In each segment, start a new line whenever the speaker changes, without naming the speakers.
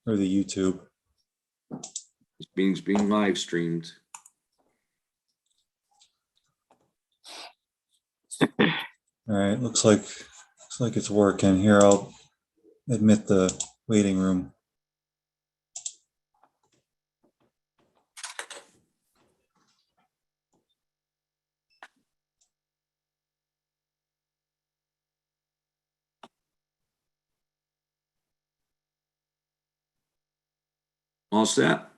or the YouTube.
This meeting's being live streamed.
All right, looks like it's working. Here, I'll admit the waiting room.
All set?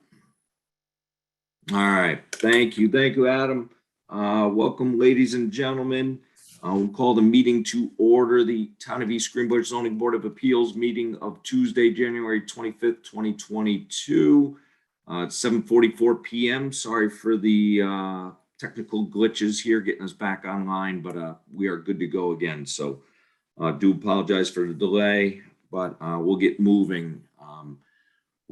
All right. Thank you, Adam. Welcome, ladies and gentlemen. We'll call the meeting to order. The Town of East Greenbush Zoning Board of Appeals meeting of Tuesday, January 25th, 2022. It's 7:44 p.m. Sorry for the technical glitches here getting us back online, but we are good to go again. So do apologize for the delay, but we'll get moving.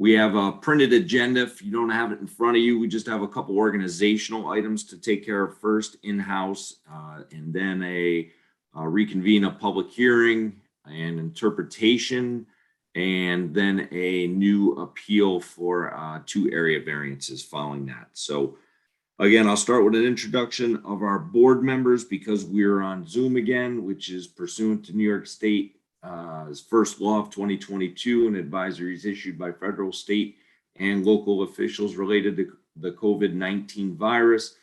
We have a printed agenda. If you don't have it in front of you, we just have a couple organizational items to take care of first in-house, and then reconvene a public hearing and interpretation, and then a new appeal for 2 area variances following that. So again, I'll start with an introduction of our board members because we're on Zoom again, which is pursuant to New York State first law of 2022 and advisories issued by federal, state, and local officials related to the COVID-19 virus.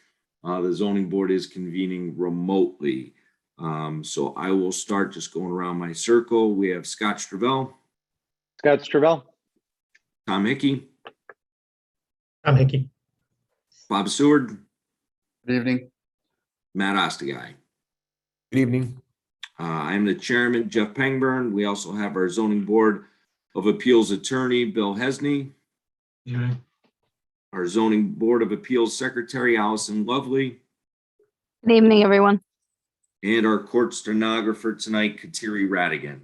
The zoning board is convening remotely. So I will start just going around my circle. We have Scott Stravell.
Scott Stravell.
Tom Hickey.
Tom Hickey.
Bob Seward.
Good evening.
Matt Ostagai.
Good evening.
I'm the chairman, Jeff Pangburn. We also have our zoning board of appeals attorney, Bill Hesney.
Evening.
Our zoning board of appeals secretary, Allison Lovely.
Good evening, everyone.
And our court stenographer tonight, Kateri Radigan.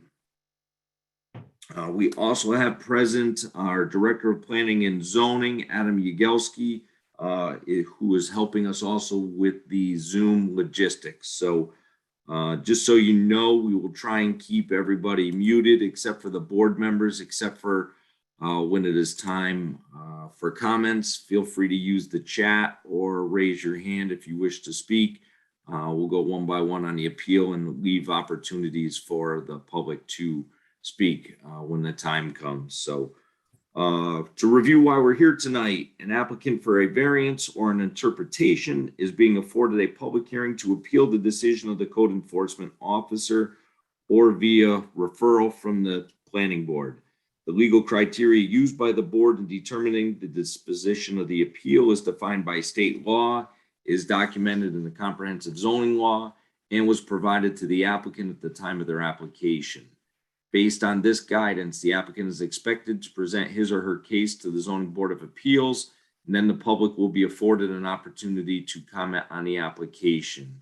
We also have present our director of planning and zoning, Adam Yagelski, who is helping us also with the Zoom logistics. So just so you know, we will try and keep everybody muted except for the board members, except for when it is time for comments. Feel free to use the chat or raise your hand if you wish to speak. We'll go one by one on the appeal and leave opportunities for the public to speak when the time comes. So to review why we're here tonight, an applicant for a variance or an interpretation is being afforded a public hearing to appeal the decision of the code enforcement officer or via referral from the planning board. The legal criteria used by the board in determining the disposition of the appeal is defined by state law, is documented in the comprehensive zoning law, and was provided to the applicant at the time of their application. Based on this guidance, the applicant is expected to present his or her case to the Zoning Board of Appeals, and then the public will be afforded an opportunity to comment on the application.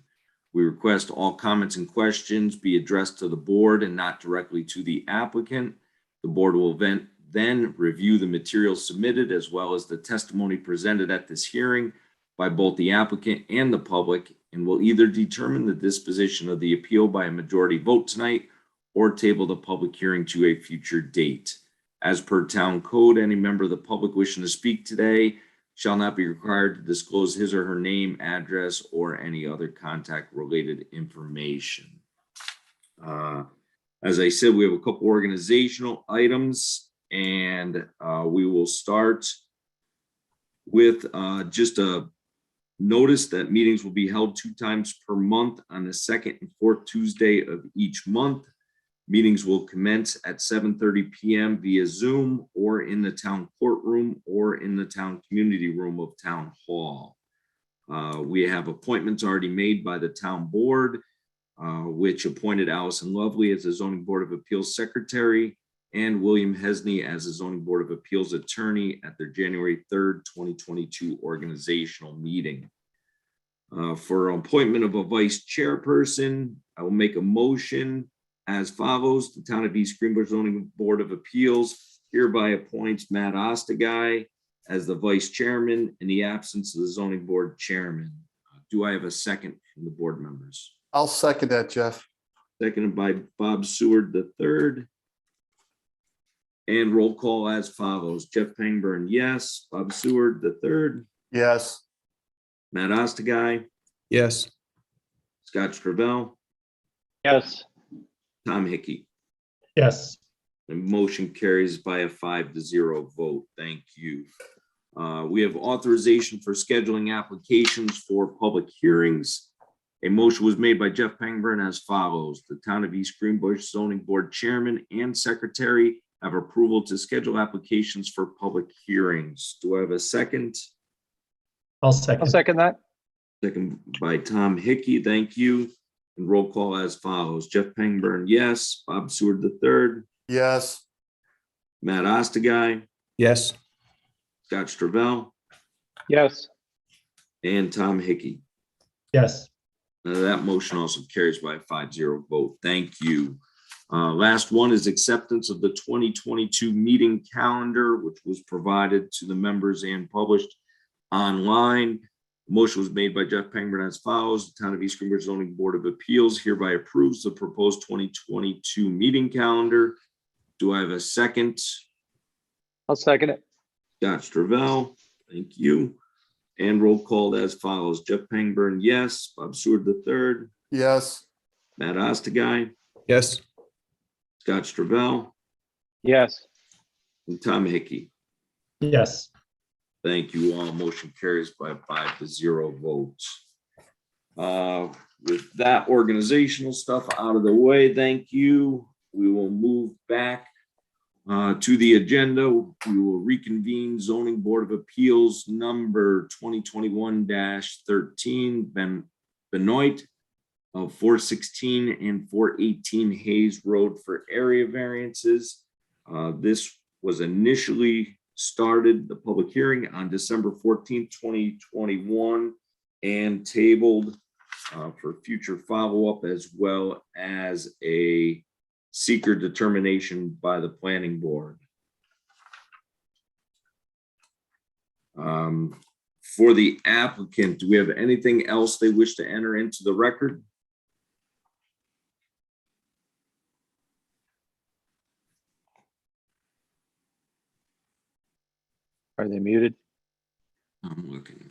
We request all comments and questions be addressed to the board and not directly to the applicant. The board will then review the materials submitted as well as the testimony presented at this hearing by both the applicant and the public, and will either determine the disposition of the appeal by a majority vote tonight or table the public hearing to a future date. As per town code, any member of the public wishing to speak today shall not be required to disclose his or her name, address, or any other contact related information. As I said, we have a couple organizational items, and we will start with just a notice that meetings will be held 2 times per month on the 2nd and 4th Tuesday of each month. Meetings will commence at 7:30 p.m. via Zoom or in the town courtroom or in the town community room of Town Hall. We have appointments already made by the town board, which appointed Allison Lovely as the Zoning Board of Appeals secretary and William Hesney as the Zoning Board of Appeals attorney at their January 3rd, 2022 organizational meeting. For appointment of a vice chairperson, I will make a motion as follows. The Town of East Greenbush Zoning Board of Appeals hereby appoints Matt Ostagai as the vice chairman in the absence of the zoning board chairman. Do I have a second from the board members?
I'll second that, Jeff.
Seconded by Bob Seward III. And roll call as follows. Jeff Pangburn, yes. Bob Seward, the third.
Yes.
Matt Ostagai,
Yes.
Scott Stravell,
Yes.
Tom Hickey.
Yes.
The motion carries by a 5-0 vote. Thank you. We have authorization for scheduling applications for public hearings. A motion was made by Jeff Pangburn as follows. The Town of East Greenbush Zoning Board Chairman and Secretary have approval to schedule applications for public hearings. Do I have a second?
I'll
I'll
second.
second that.
Second by Tom Hickey. Thank you. And roll call as follows. Jeff Pangburn, yes. Bob Seward, the third.
Yes.
Matt Ostagai,
Yes.
Scott Stravell,
Yes.
and Tom Hickey.
Yes.
That motion also carries by a 5-0 vote. Thank you. Last one is acceptance of the 2022 meeting calendar, which was provided to the members and published online. Motion was made by Jeff Pangburn as follows. The Town of East Greenbush Zoning Board of Appeals hereby approves the proposed 2022 meeting calendar. Do I have a second?
I'll second it.
Scott Stravell, thank you. And roll call as follows. Jeff Pangburn, yes. Bob Seward, the third.
Yes.
Matt Ostagai,
Yes.
Scott Stravell,
Yes.
and Tom Hickey.
Yes.
Thank you all. Motion carries by a 5-0 vote. With that organizational stuff out of the way, thank you. We will move back to the agenda. We will reconvene Zoning Board of Appeals number 2021-13, Benoit of 416 and 418 Hayes Road for area variances. This was initially started, the public hearing, on December 14th, 2021, and tabled for future follow-up, as well as a seeker determination by the planning board. For the applicant, do we have anything else they wish to enter into the record?
Are they muted?
I'm looking.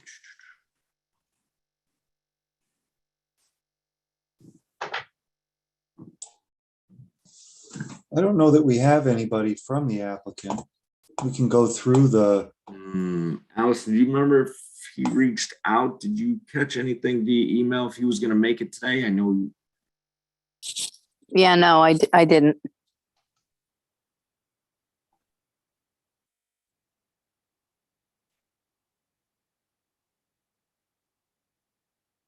I don't know that we have anybody from the applicant. We can go through the,
Allison, do you remember if he reached out? Did you catch anything via email if he was going to make it today? I know.
Yeah, no, I didn't.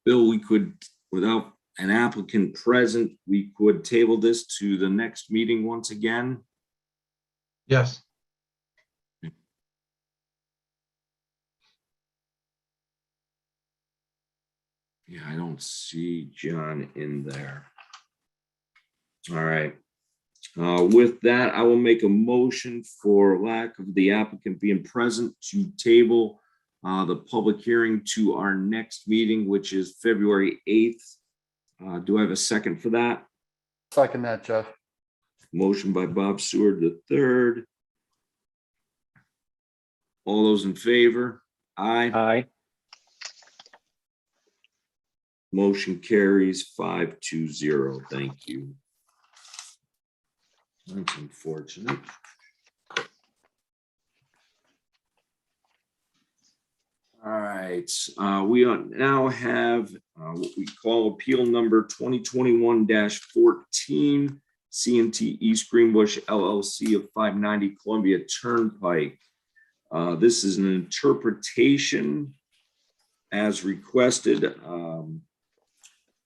Bill, we could, without an applicant present, we could table this to the next meeting once again.
Yes.
Yeah, I don't see John in there. All right. With that, I will make a motion, for lack of the applicant being present, to table the public hearing to our next meeting, which is February 8th. Do I have a second for that?
Second that, Jeff.
Motion by Bob Seward, the third. All those in favor? Aye.
Aye.
Motion carries 5-0. Thank you. That's unfortunate. All right, we now have what we call appeal number 2021-14, CMT East Greenbush LLC of 590 Columbia Turnpike. This is an interpretation as requested, and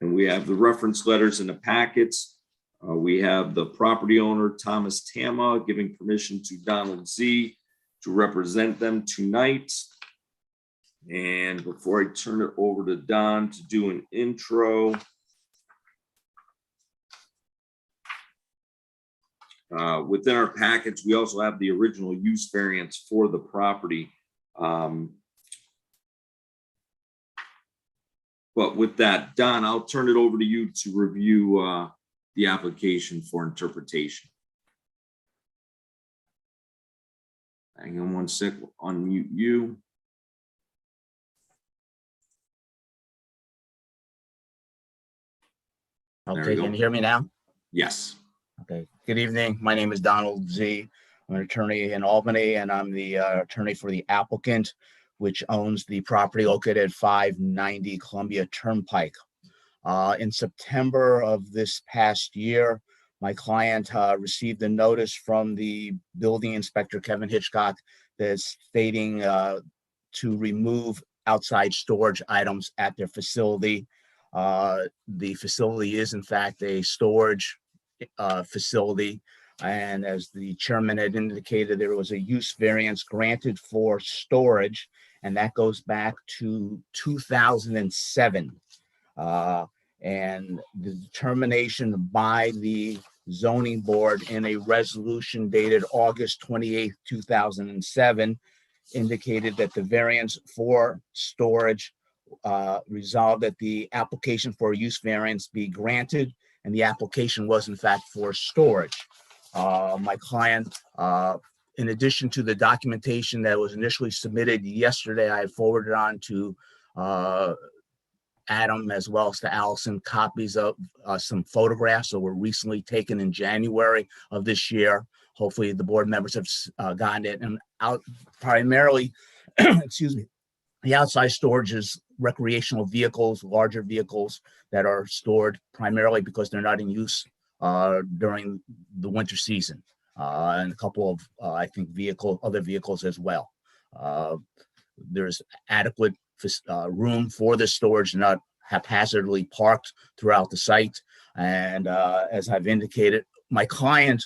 we have the reference letters in the packets. We have the property owner, Thomas Tama, giving permission to Donald Z to represent them tonight. And before I turn it over to Don to do an intro, within our package, we also have the original use variance for the property. But with that, Don, I'll turn it over to you to review the application for interpretation. Hang on one sec, we'll unmute you. There we
Okay,
go.
can you hear me now?
Yes.
Okay, good evening. My name is Donald Z. I'm an attorney in Albany, and I'm the attorney for the applicant, which owns the property located at 590 Columbia Turnpike. In September of this past year, my client received a notice from the building inspector, Kevin Hitchcock, that's stating to remove outside storage items at their facility. The facility is in fact a storage facility. And as the chairman had indicated, there was a use variance granted for storage, and that goes back to 2007. And the determination by the zoning board in a resolution dated August 28th, 2007, indicated that the variance for storage resolved that the application for a use variance be granted, and the application was in fact for storage. My client, in addition to the documentation that was initially submitted yesterday, I forwarded on to Adam as well as to Allison copies of some photographs that were recently taken in January of this year. Hopefully the board members have gotten it, and out primarily, excuse me, the outside storage is recreational vehicles, larger vehicles that are stored primarily because they're not in use during the winter season, and a couple of, I think, other vehicles as well. There's adequate room for the storage, not haphazardly parked throughout the site. And as I've indicated, my client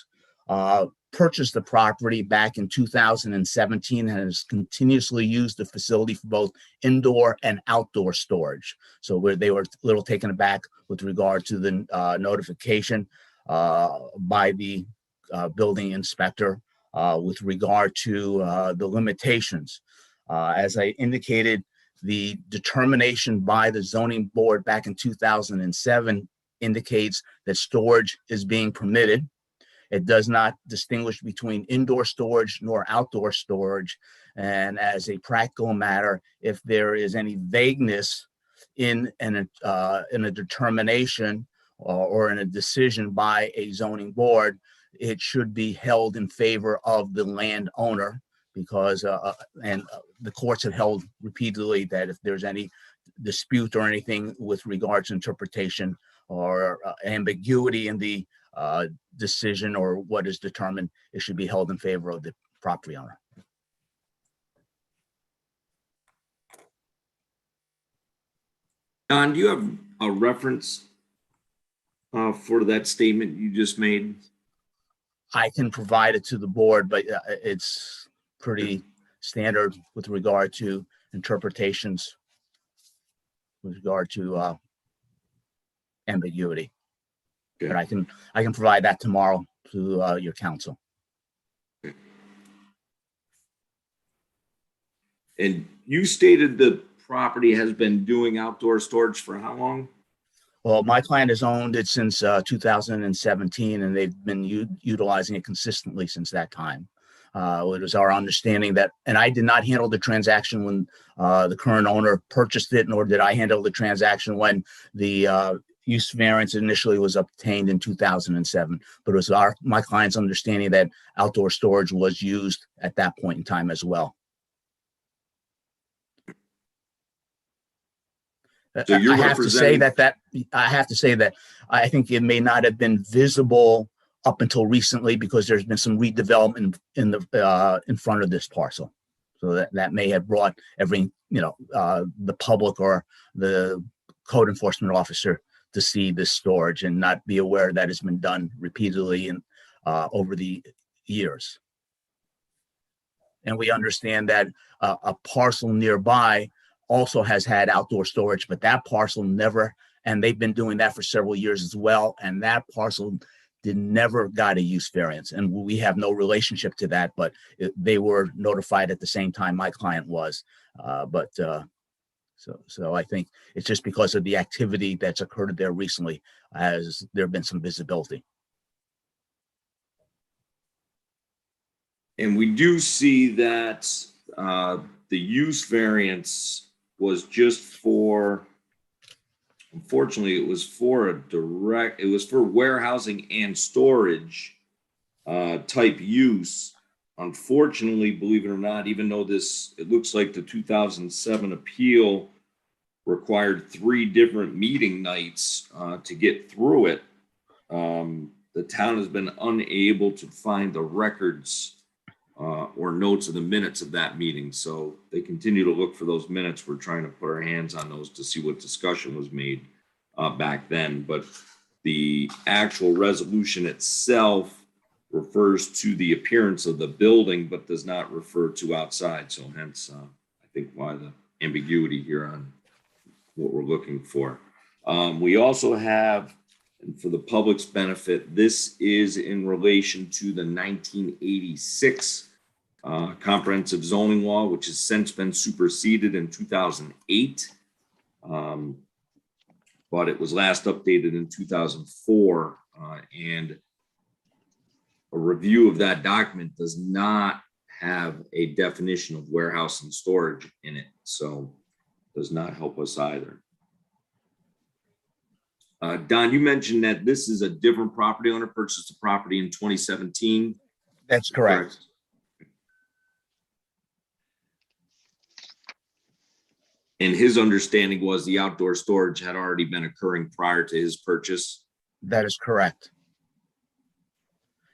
purchased the property back in 2017 and has continuously used the facility for both indoor and outdoor storage. So where they were a little taken aback with regard to the notification by the building inspector with regard to the limitations. As I indicated, the determination by the zoning board back in 2007 indicates that storage is being permitted. It does not distinguish between indoor storage nor outdoor storage. And as a practical matter, if there is any vagueness in a determination or in a decision by a zoning board, it should be held in favor of the landowner, because the courts have held repeatedly that if there's any dispute or anything with regards to interpretation or ambiguity in the decision or what is determined, it should be held in favor of the property owner.
Don, do you have a reference for that statement you just made?
I can provide it to the board, but it's pretty standard with regard to interpretations, with regard to ambiguity.
Okay.
But I can provide that tomorrow to your counsel.
And you stated the property has been doing outdoor storage for how long?
Well, my client has owned it since 2017, and they've been utilizing it consistently since that time. It was our understanding that, and I did not handle the transaction when the current owner purchased it, nor did I handle the transaction when the use variance initially was obtained in 2007. But it was my client's understanding that outdoor storage was used at that point in time as well.
So you're
I have to say that I think it may not have been visible up until recently because there's been some redevelopment in front of this parcel. So that may have brought the public or the code enforcement officer to see this storage and not be aware that it's been done repeatedly and over the years. And we understand that a parcel nearby also has had outdoor storage, but that parcel never, and they've been doing that for several years as well. And that parcel never got a use variance. And we have no relationship to that, but they were notified at the same time my client was. So I think it's just because of the activity that's occurred there recently, as there have been some visibility.
And we do see that the use variance was just for, unfortunately, it was for warehousing and storage type use. Unfortunately, believe it or not, even though it looks like the 2007 appeal required 3 different meeting nights to get through it, the town has been unable to find the records or notes of the minutes of that meeting. So they continue to look for those minutes. We're trying to put our hands on those to see what discussion was made back then. But the actual resolution itself refers to the appearance of the building, but does not refer to outside. So hence, I think why the ambiguity here on what we're looking for. We also have, and for the public's benefit, this is in relation to the 1986 comprehensive zoning law, which has since been superseded in 2008. But it was last updated in 2004, and a review of that document does not have a definition of warehouse and storage in it, so does not help us either. Don, you mentioned that this is a different property owner purchased the property in 2017.
That's correct.
And his understanding was the outdoor storage had already been occurring prior to his purchase.
That is correct.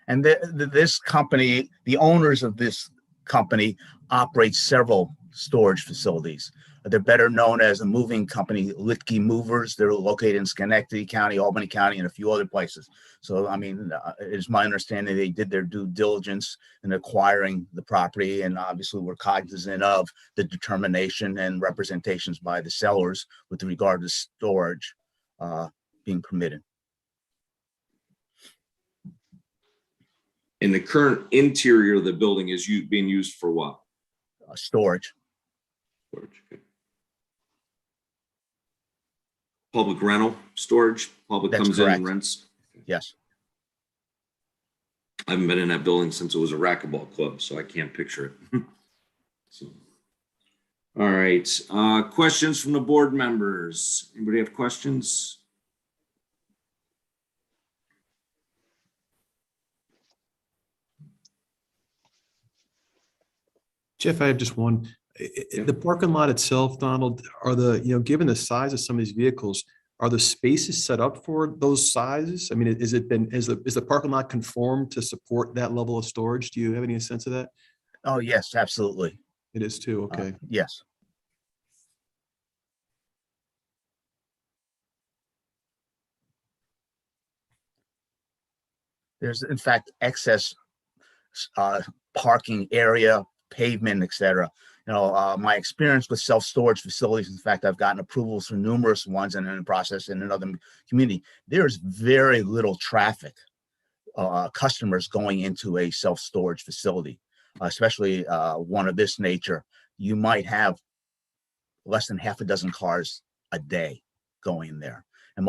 And this company, the owners of this company, operate several storage facilities. They're better known as a moving company, Litke Movers. They're located in Schenectady County, Albany County, and a few other places. So, I mean, it's my understanding they did their due diligence in acquiring the property, and obviously we're cognizant of the determination and representations by the sellers with regard to storage being permitted.
And the current interior of the building is being used for what?
Storage.
Storage. Okay. Public rental storage. Public
That's
comes in
correct.
and rents.
Yes.
I haven't been in that building since it was a racquetball club, so I can't picture it. So, all right. Questions from the board members? Anybody have questions?
Jeff, I have just one. The parking lot itself, Donald, given the size of some of these vehicles, are the spaces set up for those sizes? I mean, is the parking lot conformed to support that level of storage? Do you have any sense of that?
Oh, yes, absolutely.
It is too. Okay.
Yes. There's, in fact, excess parking area, pavement, etc. My experience with self-storage facilities, in fact, I've gotten approvals for numerous ones and in the process in another community. There's very little traffic, customers going into a self-storage facility, especially one of this nature. You might have less than half a dozen cars a day going in there. And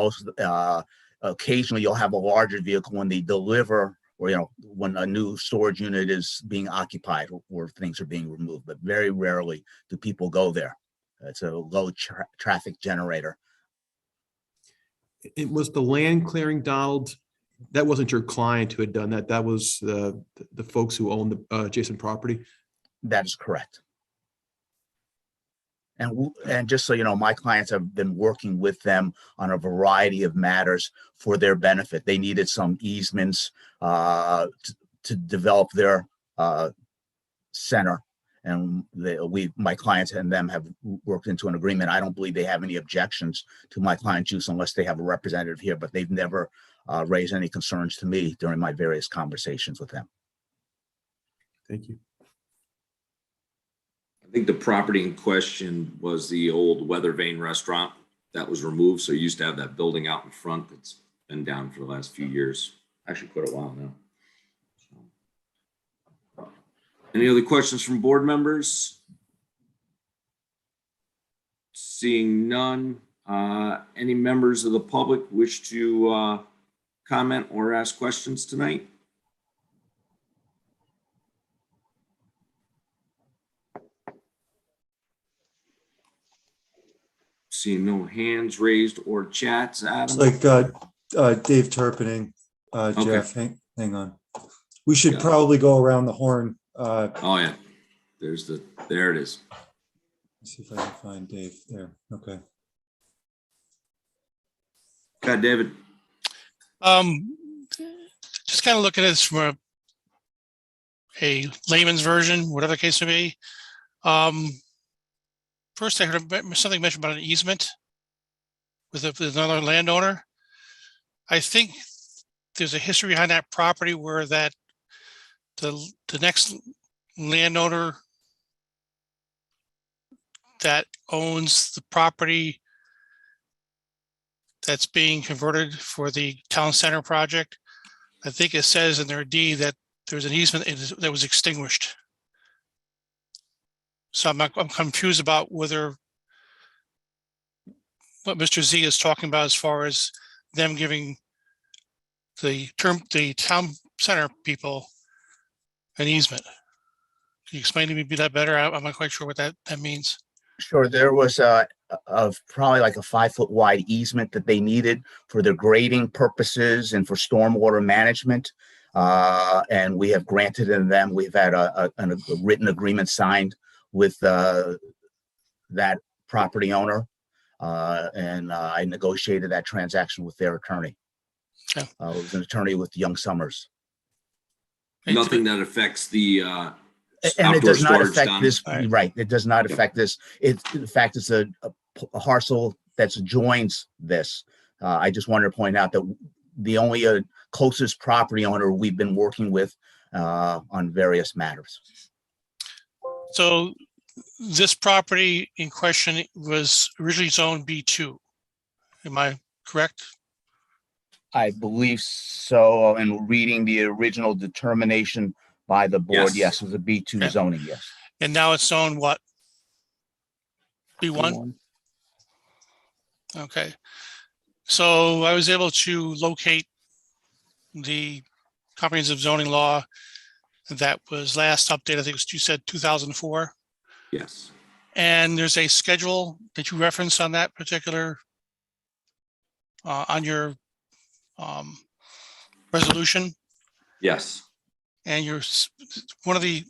occasionally you'll have a larger vehicle when they deliver, or when a new storage unit is being occupied or things are being removed, but very rarely do people go there. It's a low traffic generator.
It was the land clearing, Donald. That wasn't your client who had done that. That was the folks who own the adjacent property.
That is correct. And just so you know, my clients have been working with them on a variety of matters for their benefit. They needed some easements to develop their center, and my clients and them have worked into an agreement. I don't believe they have any objections to my client's use unless they have a representative here, but they've never raised any concerns to me during my various conversations with them.
Thank you.
I think the property in question was the old Weather Vane restaurant that was removed. So you used to have that building out in front that's been down for the last few years. Actually, quite a while now. So, any other questions from board members? Seeing none, any members of the public wish to comment or ask questions tonight? See no hands raised or chats,
It's
Adam?
like Dave Turpinning, Jeff, hang on. We should
Got it.
probably go around the horn.
Oh, yeah. There it is.
Let's see if I can find Dave there. Okay.
Got David.
Just kind of looking at this from a layman's version, whatever the case may be. First, I heard something mentioned about an easement with another landowner. I think there's a history behind that property where that the next landowner that owns the property that's being converted for the town center project, I think it says in their deed that there's an easement that was extinguished. So I'm confused about whether what Mr. Z is talking about as far as them giving the town center people an easement. Can you explain to me that better? I'm not quite sure what that means.
Sure, there was probably like a 5-foot wide easement that they needed for their grading purposes and for stormwater management. And we have granted it to them. We've had a written agreement signed with that property owner. And I negotiated that transaction with their attorney.
Okay.
It was an attorney with Young Summers.
Nothing that affects the
And it
outdoor
does not
storage
affect
down.
this,
Right.
right, it does not affect this. It's, in fact, it's a parcel that adjoins this. I just wanted to point out that the only closest property owner we've been working with on various matters.
So this property in question was originally zoned B2. Am I correct?
I believe so, and reading the original determination by the board, yes, it was a B2
Okay.
zoning, yes.
And now it's zoned what? B1? Okay. So I was able to locate the comprehensive zoning law that was last updated. I think it was, you said 2004.
Yes.
And there's a schedule that you referenced on that particular, on your resolution.
Yes.
And one of the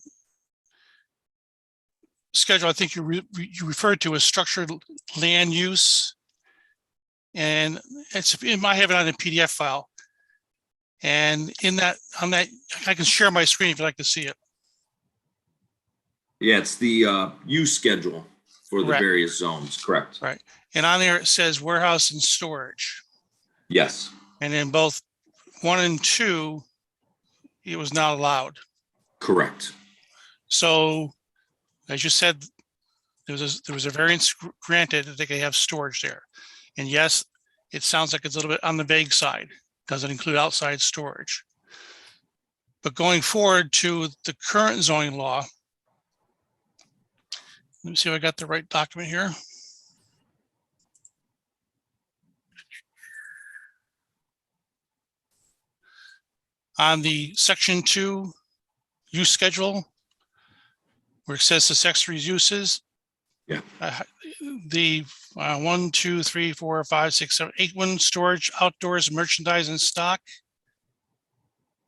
schedule I think you referred to as structured land use. And I have it on a PDF file. And on that, I can share my screen if you'd like to see it.
Yeah, it's the use schedule for the
Correct.
various zones, correct?
Right. And on there, it says warehouse and storage.
Yes.
And in both 1 and 2, it was not allowed.
Correct.
So, as you said, there was a variance granted that they could have storage there. And yes, it sounds like it's a little bit on the vague side. Doesn't include outside storage. But going forward to the current zoning law, let me see if I got the right document here. On the section 2 use schedule, where it says accessory uses.
Yeah.
The 1, 2, 3, 4, 5, 6, 7, 8 1 storage, outdoors, merchandise and stock.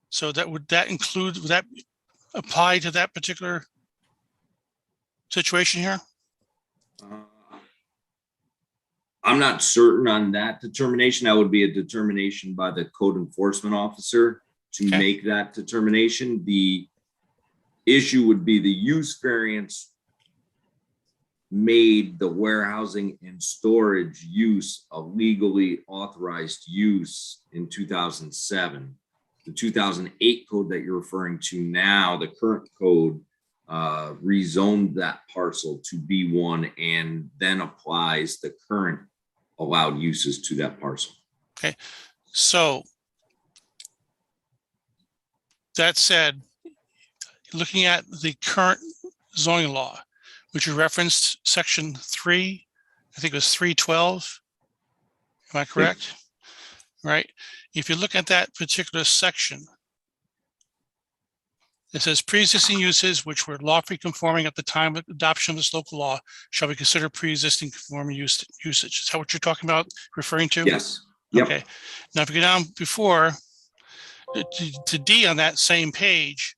So would that apply to that particular situation here?
I'm not certain on that determination. That would be a determination by the code enforcement officer to
Okay.
make that determination. The issue would be the use variance made the warehousing and storage use a legally authorized use in 2007. The 2008 code that you're referring to now, the current code, rezoned that parcel to B1 and then applies the current allowed uses to that parcel.
Okay, so that said, looking at the current zoning law, which you referenced section 3, I think it was 312. Am I correct? Right. If you look at that particular section, It says pre-existing uses which were lawfully conforming at the time of adoption of this local law shall be considered pre-existing conforming usage. Is that what you're talking about, referring to?
Yes. Yep.
Okay. Now, if you go down before to D on that same page,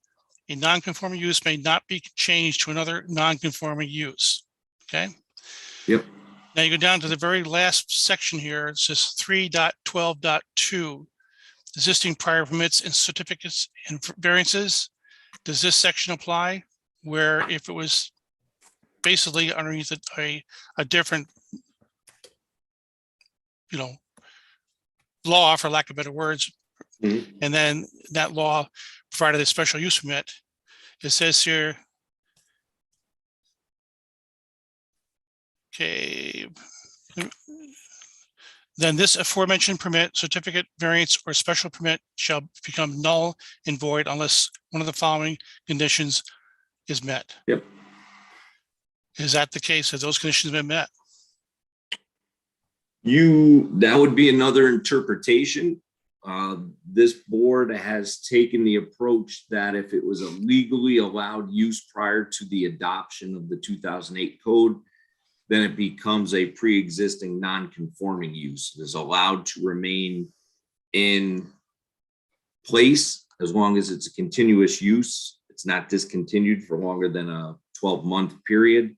a non-conforming use may not be changed to another non-conforming use. Okay.
Yep.
Now you go down to the very last section here. It says 3.12.2, existing prior permits and certificates and variances. Does this section apply where if it was basically underneath a different, law, for lack of better words,
Mhm.
and then that law provided a special use permit? It says here, okay, then this aforementioned permit, certificate, variance, or special permit shall become null and void unless one of the following conditions is met.
Yep.
Is that the case? Have those conditions been met?
That would be another interpretation. This board has taken the approach that if it was a legally allowed use prior to the adoption of the 2008 code, then it becomes a pre-existing non-conforming use. It is allowed to remain in place as long as it's a continuous use. It's not discontinued for longer than a 12-month period.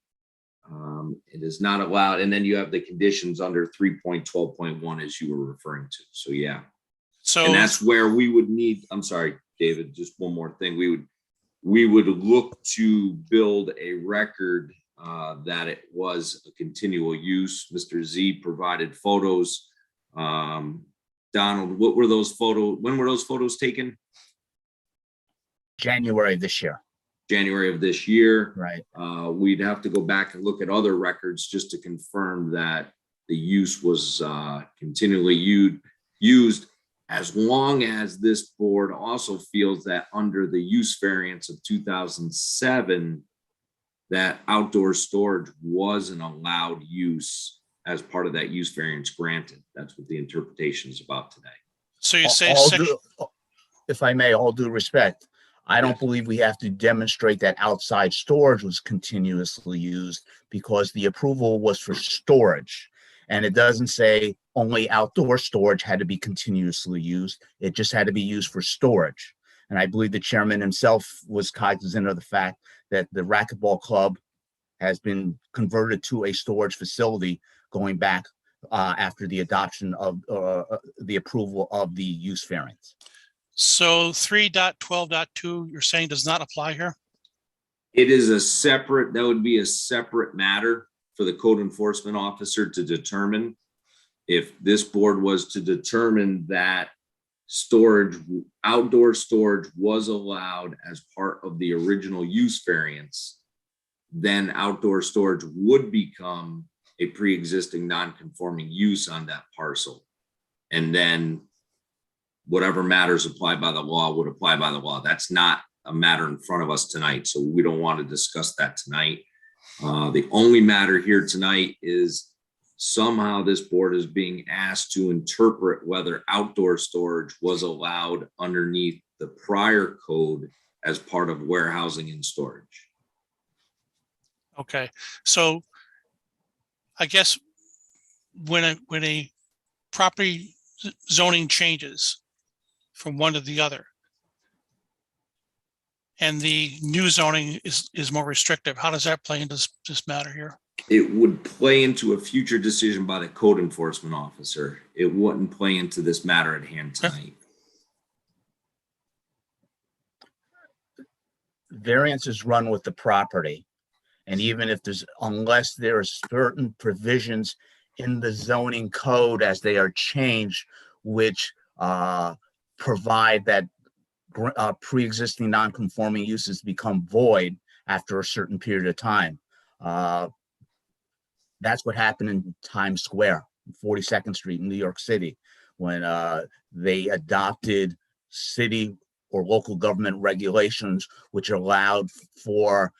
It is not allowed. And then you have the conditions under 3.12.1 as you were referring to. So yeah.
So,
And that's where we would need, I'm sorry, David, just one more thing. We would look to build a record that it was a continual use. Mr. Z provided photos. Donald, what were those photos? When were those photos taken?
January this year,
January of this year.
right?
We'd have to go back and look at other records just to confirm that the use was continually used, as long as this board also feels that under the use variance of 2007, that outdoor storage was an allowed use as part of that use variance granted. That's what the interpretation is about today.
so you say,
If I may, all due respect, I don't believe we have to demonstrate that outside storage was continuously used because the approval was for storage. And it doesn't say only outdoor storage had to be continuously used. It just had to be used for storage. And I believe the chairman himself was cognizant of the fact that the racquetball club has been converted to a storage facility going back after the adoption of the approval of the use variance.
so 3.12.2, you're saying does not apply here?
It is that would be a separate matter for the code enforcement officer to determine. If this board was to determine that outdoor storage was allowed as part of the original use variance, then outdoor storage would become a pre-existing non-conforming use on that parcel. And then whatever matters applied by the law would apply by the law. That's not a matter in front of us tonight, so we don't want to discuss that tonight. The only matter here tonight is somehow this board is being asked to interpret whether outdoor storage was allowed underneath the prior code as part of warehousing and storage.
Okay, so I guess when a property zoning changes from one to the other, and the new zoning is more restrictive, how does that play into this matter here?
It would play into a future decision by the code enforcement officer. It wouldn't play into this matter at hand tonight.
Variances run with the property. And even if unless there are certain provisions in the zoning code as they are changed, which provide that pre-existing non-conforming uses become void after a certain period of time. That's what happened in Times Square, 42nd Street in New York City, when they adopted city or local government regulations, which allowed for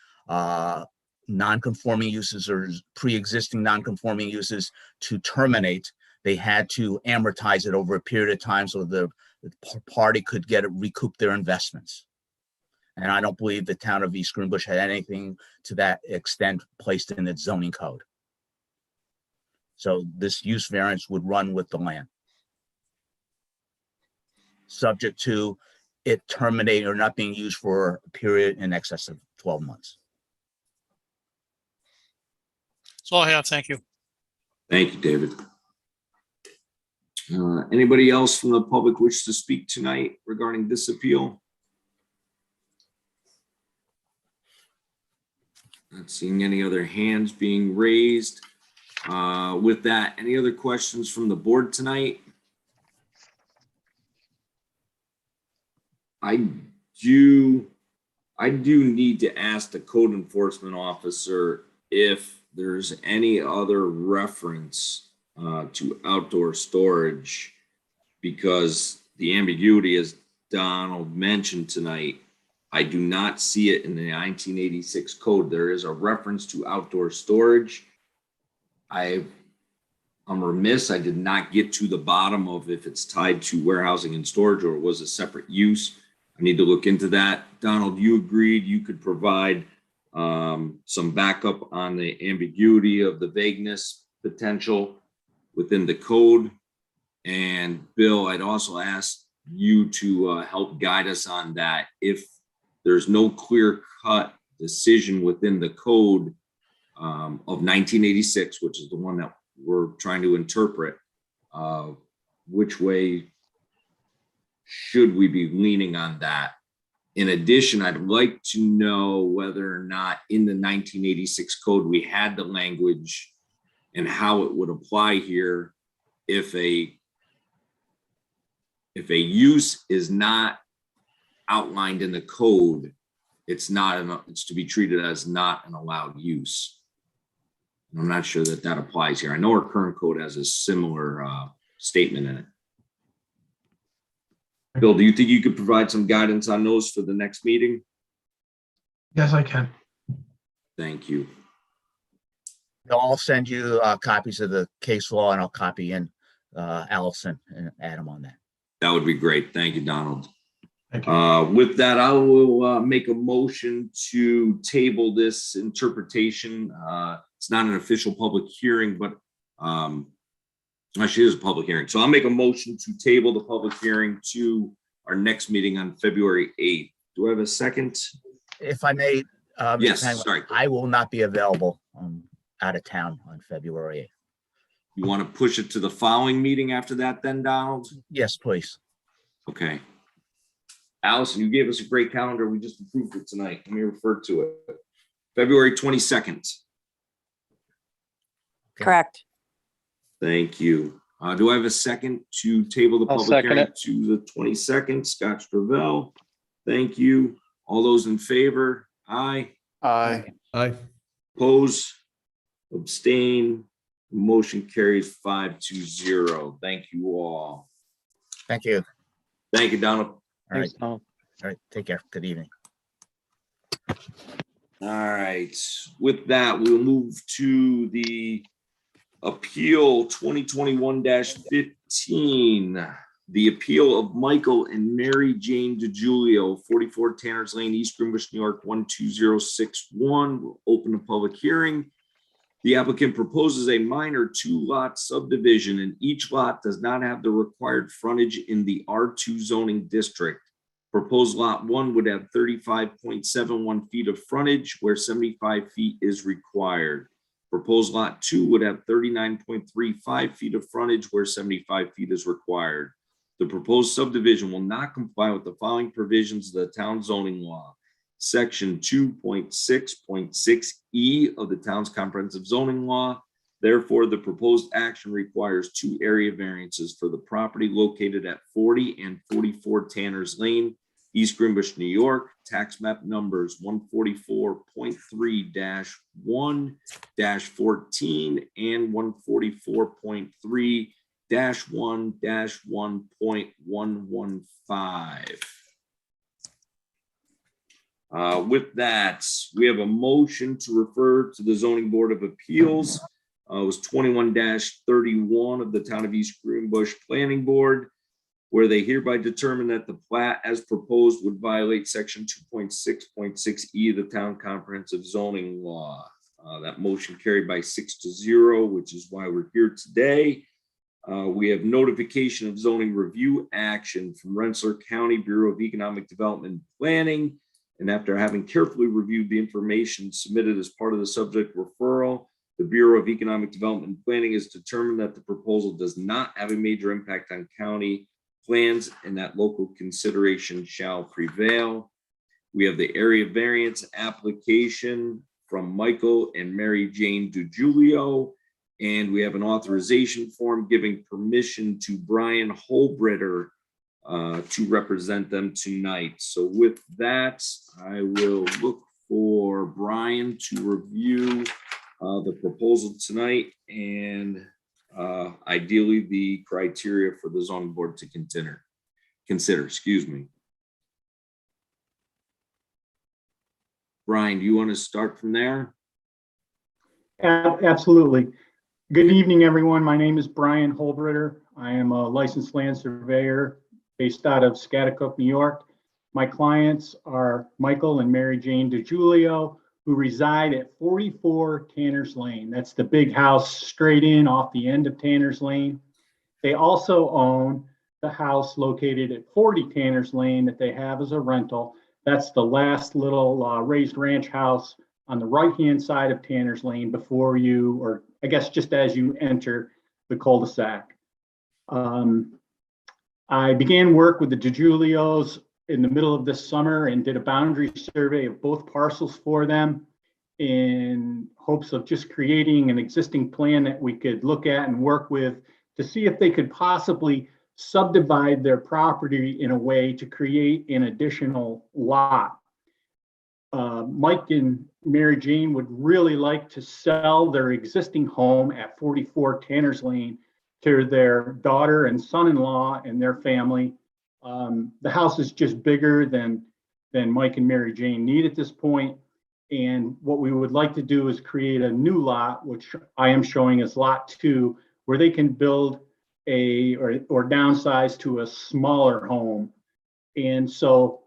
non-conforming uses or pre-existing non-conforming uses to terminate. They had to amortize it over a period of time so the party could recoup their investments. And I don't believe the town of East Greenbush had anything to that extent placed in its zoning code. So this use variance would run with the land, subject to it terminating or not being used for a period in excess of 12 months.
That's all I have. Thank you.
Thank you, David. Anybody else from the public wish to speak tonight regarding this appeal? Not seeing any other hands being raised. With that, any other questions from the board tonight? I do need to ask the code enforcement officer if there's any other reference to outdoor storage, because the ambiguity, as Donald mentioned tonight, I do not see it in the 1986 code. There is a reference to outdoor storage. I'm remiss, I did not get to the bottom of if it's tied to warehousing and storage or it was a separate use. I need to look into that. Donald, you agreed you could provide some backup on the ambiguity of the vagueness potential within the code. And Bill, I'd also ask you to help guide us on that. If there's no clear-cut decision within the code of 1986, which is the one that we're trying to interpret, which way should we be leaning on that? In addition, I'd like to know whether or not in the 1986 code we had the language and how it would apply here if a use is not outlined in the code, it's to be treated as not an allowed use. I'm not sure that applies here. I know our current code has a similar statement in it. Bill, do you think you could provide some guidance on those for the next meeting?
Yes, I can.
Thank you.
I'll send you copies of the case law and I'll copy in Allison and Adam on that.
That would be great. Thank you, Donald.
Thank you.
With that, I will make a motion to table this interpretation. It's not an official public hearing, but actually it is a public hearing. So I'll make a motion to table the public hearing to our next meeting on February 8th. Do I have a second?
If I may,
Yes,
Mr. Penguin,
sorry.
I will not be available out of town on February 8th.
You want to push it to the following meeting after that then, Donald?
Yes, please.
Okay. Allison, you gave us a great calendar. We just approved it tonight. Let me refer to it. February 22nd.
Correct.
Thank you. Do I have a second to table the
I'll
public
second
hearing
it.
to the 22nd? Scott Stravell. Thank you. All those in favor? Aye.
Aye.
Aye.
Oppose? Abstain? Motion carries 5-0. Thank you all.
Thank you.
Thank you, Donald.
All right.
Thanks, Tom.
All right. Take care. Good evening.
All right. With that, we'll move to the appeal 2021-15. The appeal of Michael and Mary Jane DiGiulio, 44 Tanners Lane, East Greenbush, New York, 12061. We'll open a public hearing. The applicant proposes a minor 2-lot subdivision, and each lot does not have the required frontage in the R2 zoning district. Proposed lot 1 would have 35.71 feet of frontage where 75 feet is required. Proposed lot 2 would have 39.35 feet of frontage where 75 feet is required. The proposed subdivision will not comply with the following provisions of the town zoning law. Section 2.6.6E of the town's comprehensive zoning law. Therefore, the proposed action requires 2 area variances for the property located at 40 and 44 Tanners Lane, East Greenbush, New York, tax map numbers 144.3-1-14 and 144.3-1-1.115. With that, we have a motion to refer to the Zoning Board of Appeals. It was 21-31 of the Town of East Greenbush Planning Board. where they hereby determine that the plat as proposed would violate section 2.6.6E of the Town Comprehensive Zoning Law. That motion carried by 6-0, which is why we're here today. We have notification of zoning review action from Rensselaer County Bureau of Economic Development and Planning. And after having carefully reviewed the information submitted as part of the subject referral, the Bureau of Economic Development and Planning has determined that the proposal does not have a major impact on county plans and that local consideration shall prevail. We have the area variance application from Michael and Mary Jane DiGiulio. And we have an authorization form giving permission to Brian Holbritter to represent them tonight. So with that, I will look for Brian to review the proposal tonight and ideally the criteria for the zoning board to consider, excuse me. Brian, do you want to start from there?
Absolutely. Good evening, everyone. My name is Brian Holbritter. I am a licensed land surveyor based out of Scotticook, New York. My clients are Michael and Mary Jane DiGiulio, who reside at 44 Tanner's Lane. That's the big house straight in off the end of Tanner's Lane. They also own the house located at 40 Tanner's Lane that they have as a rental. That's the last little raised ranch house on the right-hand side of Tanner's Lane before you, or I guess just as you enter the cul-de-sac. I began work with the DiGiulios in the middle of this summer and did a boundary survey of both parcels for them in hopes of just creating an existing plan that we could look at and work with to see if they could possibly subdivide their property in a way to create an additional lot. Mike and Mary Jane would really like to sell their existing home at 44 Tanner's Lane to their daughter and son-in-law and their family. The house is just bigger than Mike and Mary Jane need at this point. And what we would like to do is create a new lot, which I am showing as lot 2, where they can build or downsize to a smaller home. And so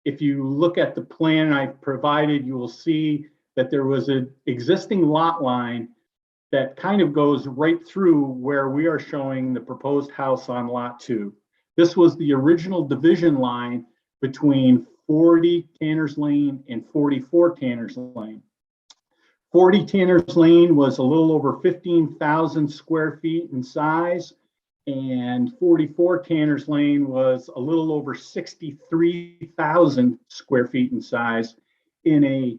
if you look at the plan I provided, you will see that there was an existing lot line that kind of goes right through where we are showing the proposed house on lot 2. This was the original division line between 40 Tanner's Lane and 44 Tanner's Lane. 40 Tanner's Lane was a little over 15,000 square feet in size, and 44 Tanner's Lane was a little over 63,000 square feet in size in a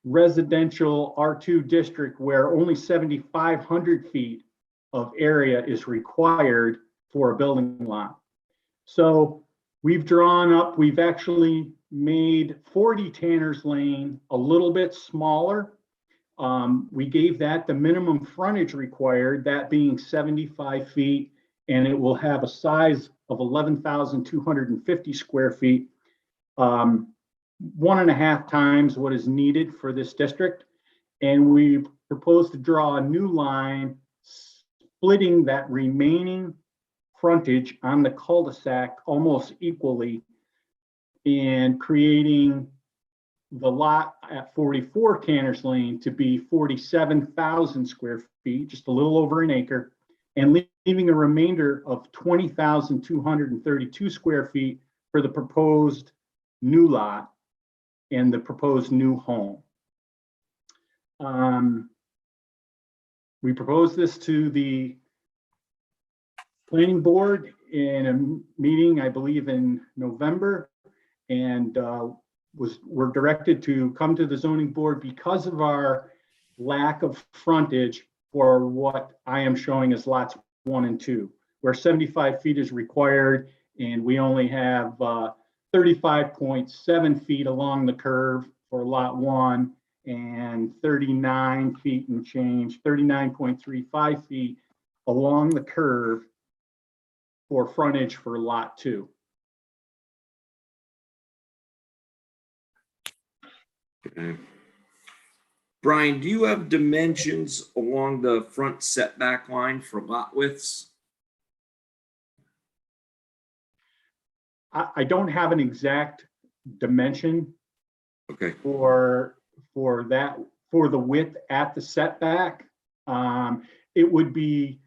residential R2 district where only 7,500 feet of area is required for a building lot. So we've actually made 40 Tanner's Lane a little bit smaller. We gave that the minimum frontage required, that being 75 feet, and it will have a size of 11,250 square feet, 1.5 times what is needed for this district. And we propose to draw a new line splitting that remaining frontage on the cul-de-sac almost equally and creating the lot at 44 Tanner's Lane to be 47,000 square feet, just a little over an acre, and leaving a remainder of 20,232 square feet for the proposed new lot and the proposed new home. We proposed this to the planning board in a meeting, I believe in November, and were directed to come to the zoning board because of our lack of frontage for what I am showing as lots 1 and 2, where 75 feet is required, and we only have 35.7 feet along the curve for lot 1 and 39 feet and change, 39.35 feet along the curve for frontage for lot 2.
Okay. Brian, do you have dimensions along the front setback line for lot widths?
I don't have an exact dimension
Okay,
for the width at the setback. It would be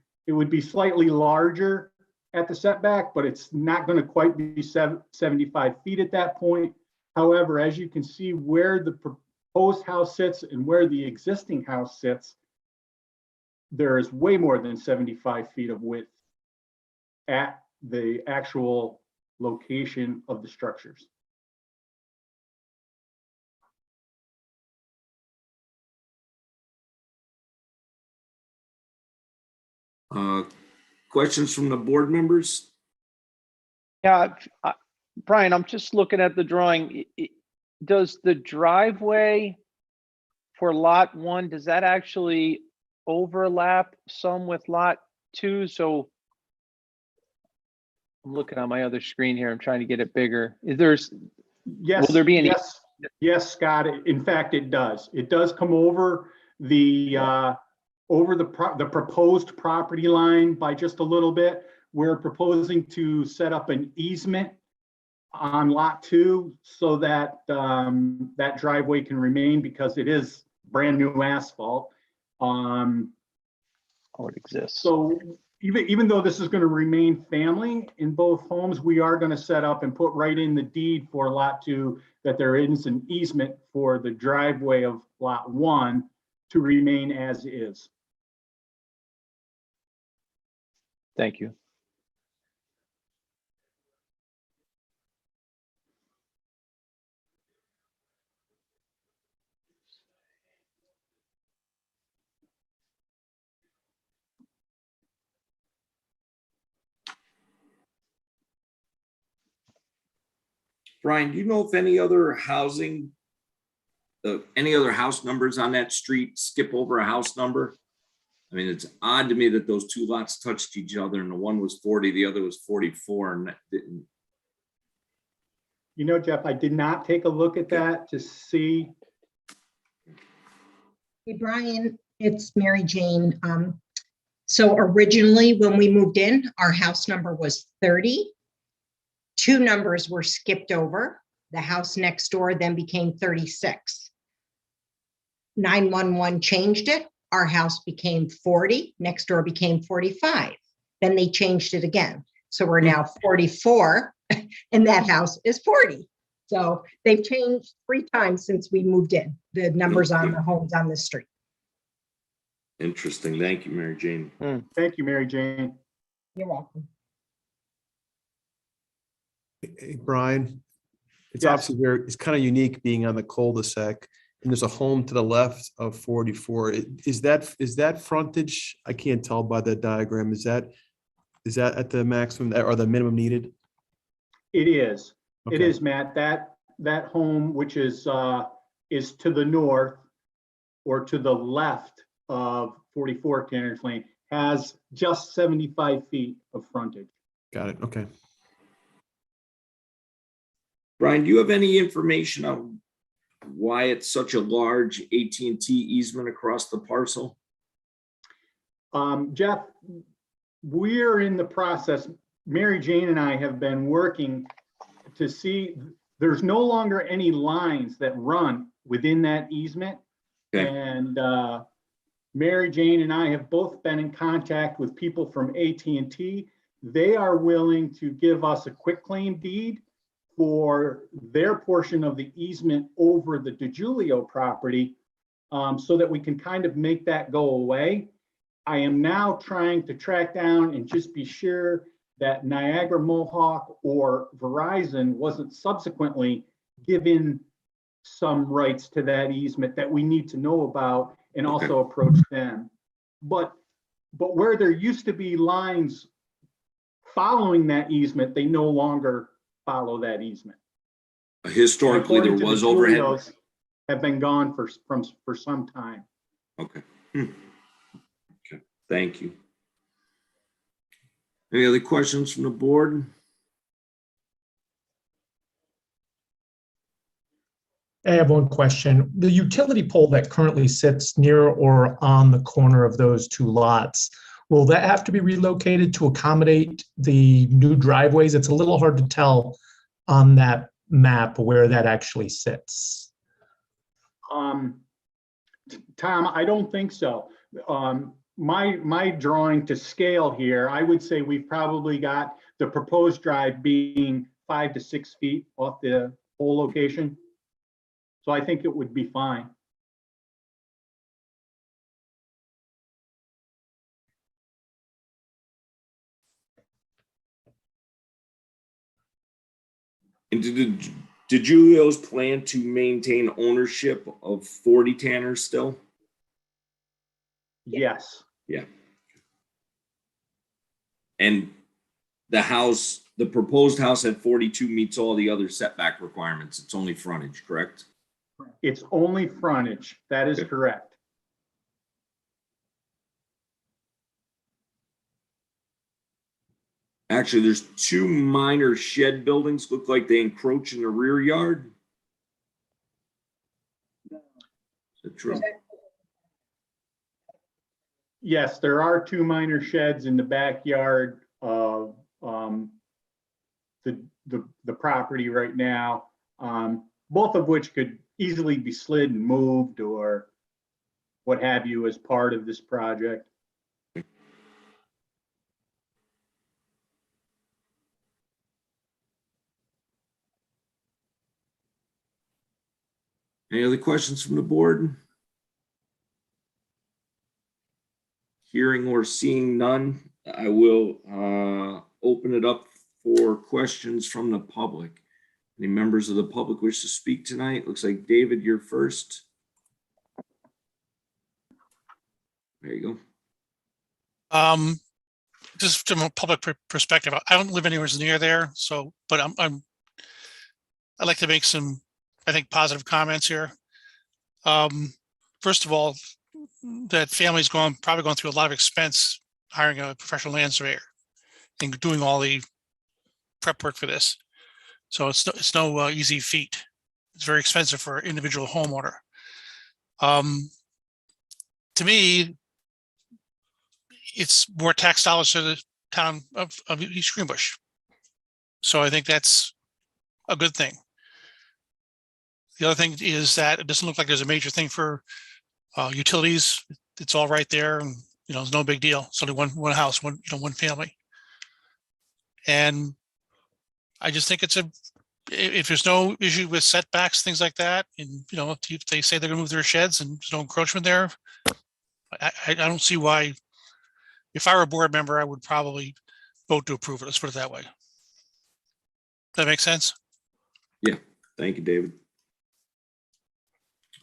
slightly larger at the setback, but it's not going to quite be 75 feet at that point. However, as you can see where the proposed house sits and where the existing house sits, there is way more than 75 feet of width at the actual location of the structures.
questions from the board members?
Yeah, Brian, I'm just looking at the drawing. Does the driveway for lot 1, does that actually overlap some with lot 2? So I'm looking on my other screen here. I'm trying to get it bigger.
Yes.
Will there be any?
Yes, Scott. In fact, it does. It does come over the proposed property line by just a little bit. We're proposing to set up an easement on lot 2 so that that driveway can remain because it is brand new asphalt.
It exists.
So even though this is going to remain family in both homes, we are going to set up and put right in the deed for lot 2 that there is an easement for the driveway of lot 1 to remain as is.
Thank you.
Brian, do you know if any other house numbers on that street skip over a house number? I mean, it's odd to me that those two lots touched each other and the one was 40, the other was 44, and that didn't.
You know, Jeff, I did not take a look at that to see.
Hey, Brian, it's Mary Jane. So originally when we moved in, our house number was 30. 2 numbers were skipped over. The house next door then became 36. 911 changed it. Our house became 40. Next door became 45. Then they changed it again. So we're now 44 and that house is 40. So they've changed 3 times since we moved in, the numbers on the homes on the street.
Interesting. Thank you, Mary Jane.
Thank you, Mary Jane.
You're welcome.
Hey, Brian, it's
Yes.
obviously it's kind of unique being on the cul-de-sac, and there's a home to the left of 44. Is that frontage? I can't tell by the diagram. Is that at the maximum or the minimum needed?
It is. It
Okay.
is, Matt. That home, which is to the north or to the left of 44 Canners Lane, has just 75 feet of frontage.
Got it. Okay.
Brian, do you have any information on why it's such a large AT&T easement across the parcel?
Jeff, we're in the process. Mary Jane and I have been working to see there's no longer any lines that run within that easement.
Okay.
And Mary Jane and I have both been in contact with people from AT&T. They are willing to give us a quitclaim deed for their portion of the easement over the DiGiulio property, so that we can kind of make that go away. I am now trying to track down and just be sure that Niagara Mohawk or Verizon wasn't subsequently given some rights to that easement that we need to know about and also approach them. But where there used to be lines following that easement, they no longer follow that easement.
Historically, there
According to
was
the
overhead.
Giulios, have been gone for some time.
Okay. Okay. Thank you. Any other questions from the board?
I have one question. The utility pole that currently sits near or on the corner of those 2 lots, will that have to be relocated to accommodate the new driveways? It's a little hard to tell on that map where that actually sits?
Tom, I don't think so. My drawing to scale here, I would say we've probably got the proposed drive being 5 to 6 feet off the whole location. So I think it would be fine.
And did Julio's plan to maintain ownership of 40 Tanners still?
Yes.
Yeah. And the house, the proposed house at 42 meets all the other setback requirements. It's only frontage, correct?
It's only frontage. That is correct.
Actually, there's 2 minor shed buildings, look like they encroach in the rear yard. Is that true?
Yes, there are 2 minor sheds in the backyard of the property right now, both of which could easily be slid and moved or what have you as part of this project.
Any other questions from the board? Hearing or seeing none, I will open it up for questions from the public. Any members of the public wish to speak tonight? Looks like David, you're first. There you go.
Just from a public perspective, I don't live anywhere near there, so, but I'd like to make some, I think, positive comments here. First of all, that family's probably going through a lot of expense hiring a professional land surveyor and doing all the prep work for this. So it's no easy feat. It's very expensive for an individual homeowner. To me, it's more tax dollars to the town of East Greenbush. So I think that's a good thing. The other thing is that it doesn't look like there's a major thing for utilities. It's all right there, and it's no big deal. It's only one house, one family. And I just think if there's no issue with setbacks, things like that, and if they say they're gonna move their sheds and there's no encroachment there, I don't see why. If I were a board member, I would probably vote to approve it. Let's put it that way. That makes sense?
Yeah, thank you, David.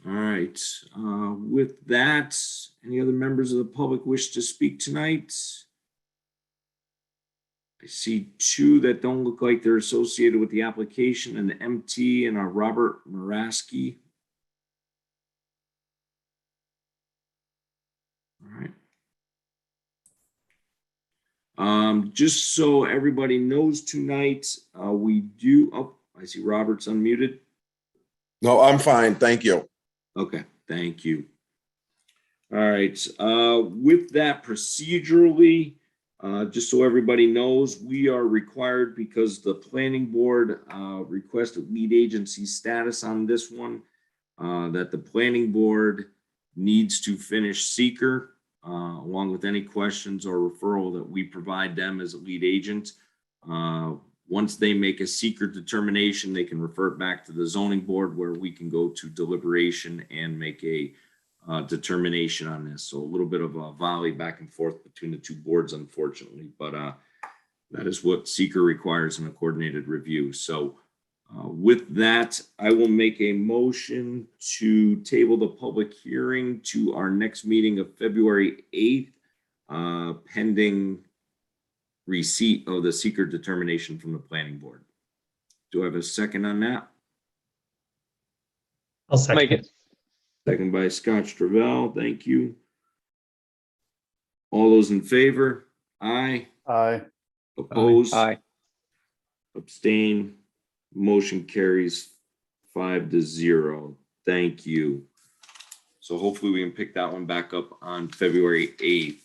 All right, with that, any other members of the public wish to speak tonight? I see 2 that don't look like they're associated with the application, and the MT and Robert Muraski. All right. Just so everybody knows tonight, we do, oh, I see Robert's unmuted.
No, I'm fine. Thank you.
Okay, thank you. All right, with that procedurally, just so everybody knows, we are required, because the planning board requested lead agency status on this one, that the planning board needs to finish seeker along with any questions or referral that we provide them as a lead agent. Once they make a seeker determination, they can refer it back to the zoning board, where we can go to deliberation and make a determination on this. So a little bit of a volley back and forth between the 2 boards, unfortunately, but that is what seeker requires in a coordinated review. So with that, I will make a motion to table the public hearing to our next meeting of February 8th, pending receipt of the seeker determination from the planning board. Do I have a second on that?
I'll second
Make it.
Second by Scott Stravell. Thank you. All those in favor? Aye.
Aye.
Opposed?
Aye.
Abstain. Motion carries 5-0. Thank you. So hopefully we can pick that one back up on February 8th.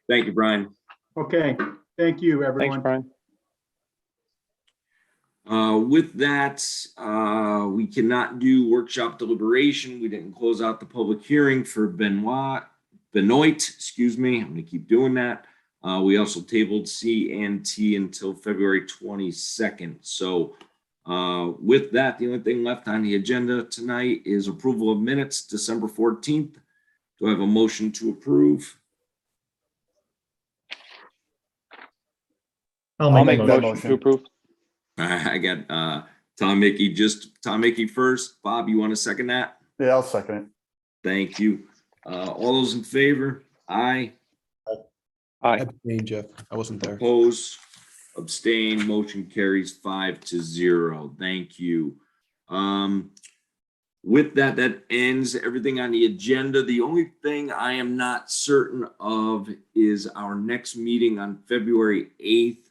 Thank you, Brian.
Okay, thank you, everyone.
Thanks, Brian.
With that, we cannot do workshop deliberation. We didn't close out the public hearing for Benoit, excuse me. I'm gonna keep doing that. We also tabled C and T until February 22nd. So with that, the only thing left on the agenda tonight is approval of minutes, December 14th. Do I have a motion to approve?
I'll make the motion.
to approve.
I got Tom Mickey first. Bob, you want to second that?
Yeah, I'll second it.
Thank you. All those in favor? Aye.
Aye.
Abstain, Jeff. I wasn't there.
Oppose, abstain, motion carries 5-0. Thank you. With that, that ends everything on the agenda. The only thing I am not certain of is our next meeting on February 8th.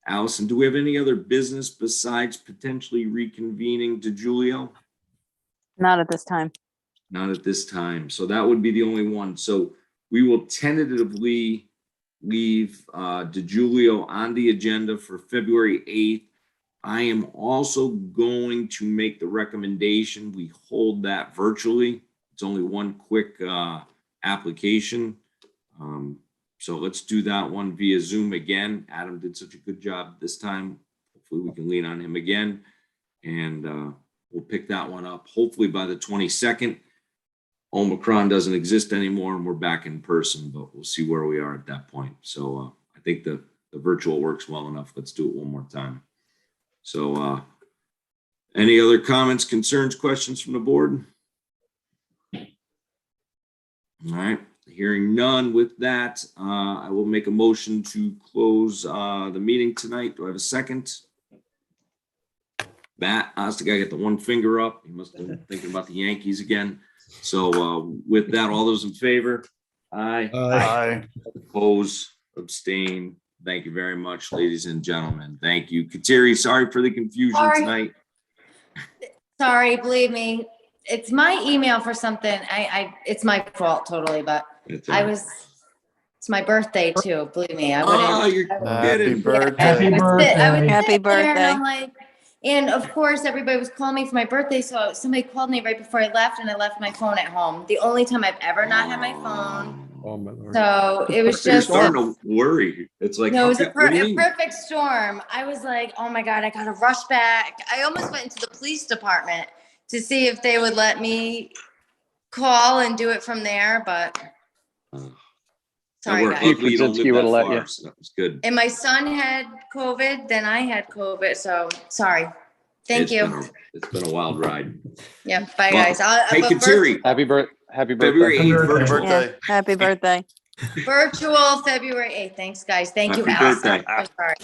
Allison, do we have any other business besides potentially reconvening DiGiulio?
Not at this time.
Not at this time. So that would be the only one. So we will tentatively leave DiGiulio on the agenda for February 8th. I am also going to make the recommendation we hold that virtually. It's only one quick application. So let's do that one via Zoom again. Adam did such a good job this time. Hopefully we can lean on him again. And we'll pick that one up hopefully by the 22nd. Omicron doesn't exist anymore and we're back in person, but we'll see where we are at that point. So I think the virtual works well enough. Let's do it one more time. So any other comments, concerns, questions from the board? All right, hearing none. With that, I will make a motion to close the meeting tonight. Do I have a second? Matt, honestly, I got the one finger up. He must have been thinking about the Yankees again. So with that, all those in favor? Aye.
Aye.
Oppose, abstain. Thank you very much, ladies and gentlemen. Thank you. Kateri, sorry for the confusion tonight.
Sorry, believe me. It's my email for something. It's my fault totally, but it's my birthday too. Believe me.
You're
Happy
kidding.
birthday.
Happy birthday.
Happy birthday.
And of course, everybody was calling me for my birthday. So somebody called me right before I left and I left my phone at home. The only time I've ever not had my phone.
Oh, my Lord.
So it was
You're
just,
starting to worry. It's like,
no, it was a
what do you mean?
perfect storm. I was like, oh my God, I got to rush back. I almost went into the police department to see if they would let me call and do it from there, but sorry, guys.
Luckily, you don't
Krasinski
live
would've
that
let
far,
you.
so that was good.
And my son had COVID, then I had COVID, so sorry. Thank you.
It's been a wild ride.
Yeah, bye,
Well,
guys.
Hey, Kateri,
Happy birthday.
February 8th,
Happy
virtual.
Yeah, happy birthday.
Virtual February 8th. Thanks, guys. Thank you,
Happy
Allison.
birthday.
I'm sorry.